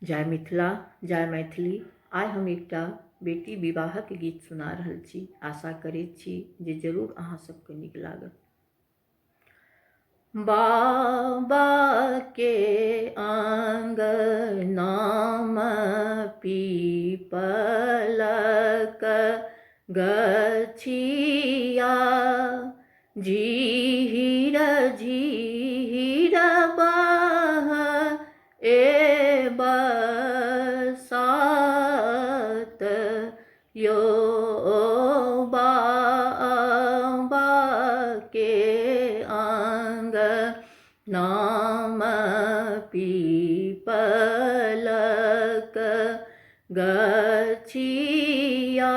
जय मिथिला, जय मैथिली। आइ हम एकटा बेटी विवाहक गीत सुना रहल छी। आशा करैत छी जे जरूर अहाँ सबके नीक लागत। बाबा के आंगनामे पीपलक गछिया, झीर झीर बहे बरसात यो बाबा के आंगनामे पीपलक गछिया,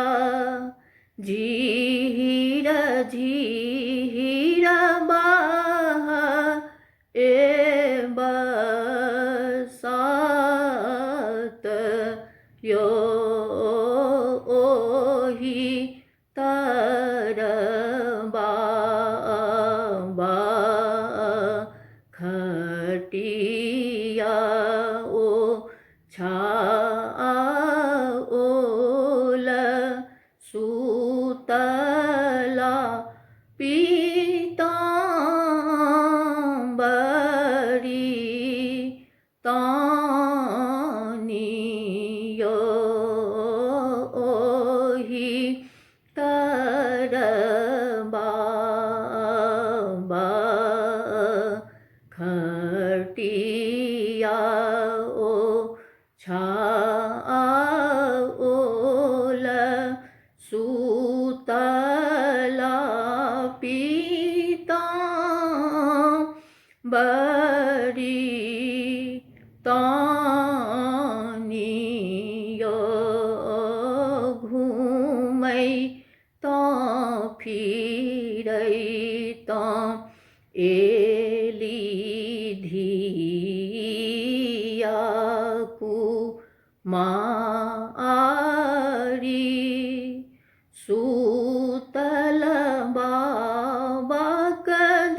झीर झीर बहे बरसात यो ओहि तर बाबा खटिया ओछाओल सुतला पीताम्बरी तानियो ओहि तर बाबा खटिया ओछाओल सुतला पीताम्बरी तानियो घूमै फिरैत एली धिया कुमारी, सुतल बाबाक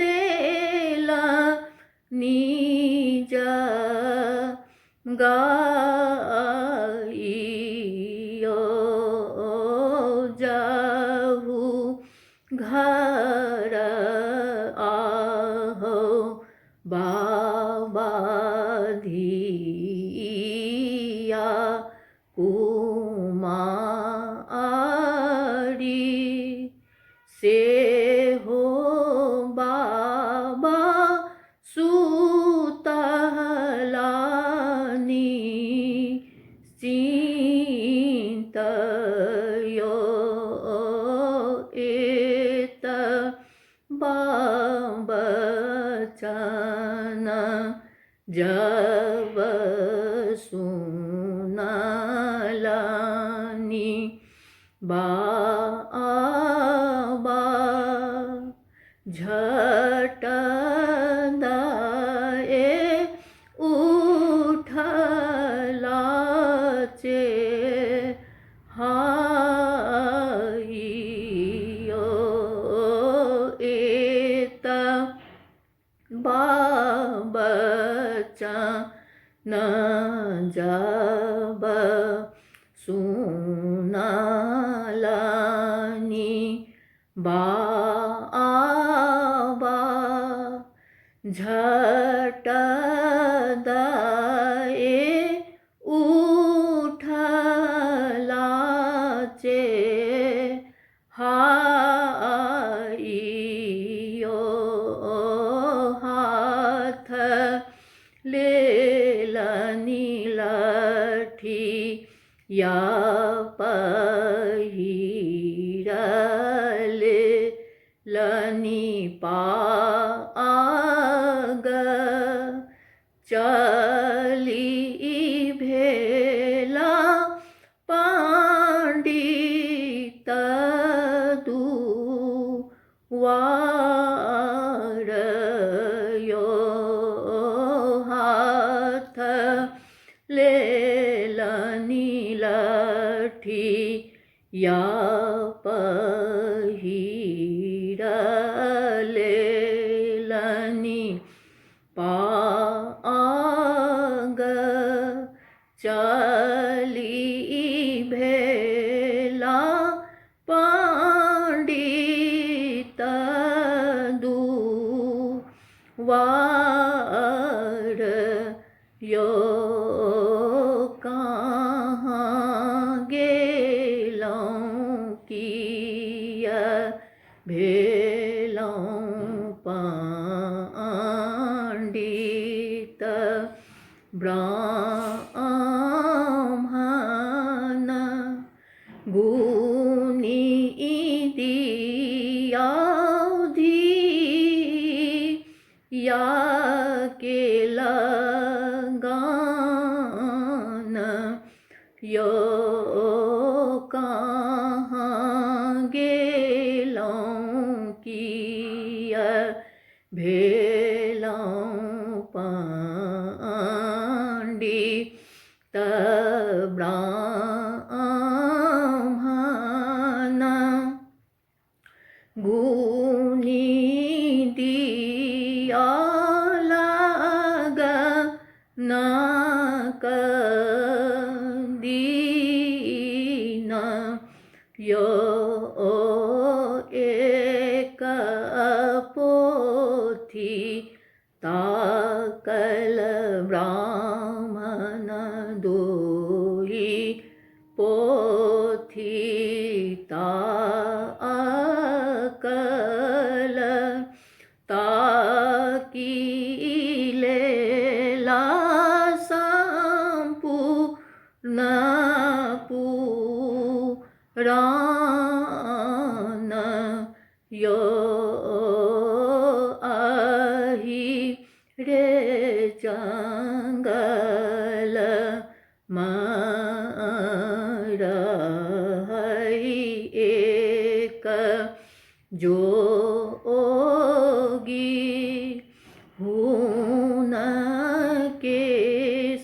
देल निज गाइयो, जाहु घर आहो बाबा धिया कुमारी, से हो बाबा सुतला निश्चिंत यो एत बचन जब सुनलनि बाबा, झट दए उठला हाइयो एत बचन जब सुनलनि बाबा, झट दए उठला हाइयो हाथ लेलनि लठिया पहिरलेलनि पाग, चली भेला पंडित दुआर यो, हाथ लेलनि लठिया पहिरलेलनि पाग, चली भेला पंडित दुवार यो कहाँ गेलौं किया भेलौं पंडित ब्राह्मण गुनी दिया के लगान यो कहाँ गेलौं किया भेलौं पंडित ब्राह्मण गुनी दिया लगन दीन यो एक पोथी ताकल ब्राह्मण दोई पोथी ताकल ताकी लेला संपूर्ण पुराण यो आही रे जंगल रही एक जोगी हुन के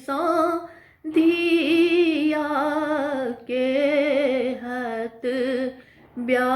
संधिया के हत ब्या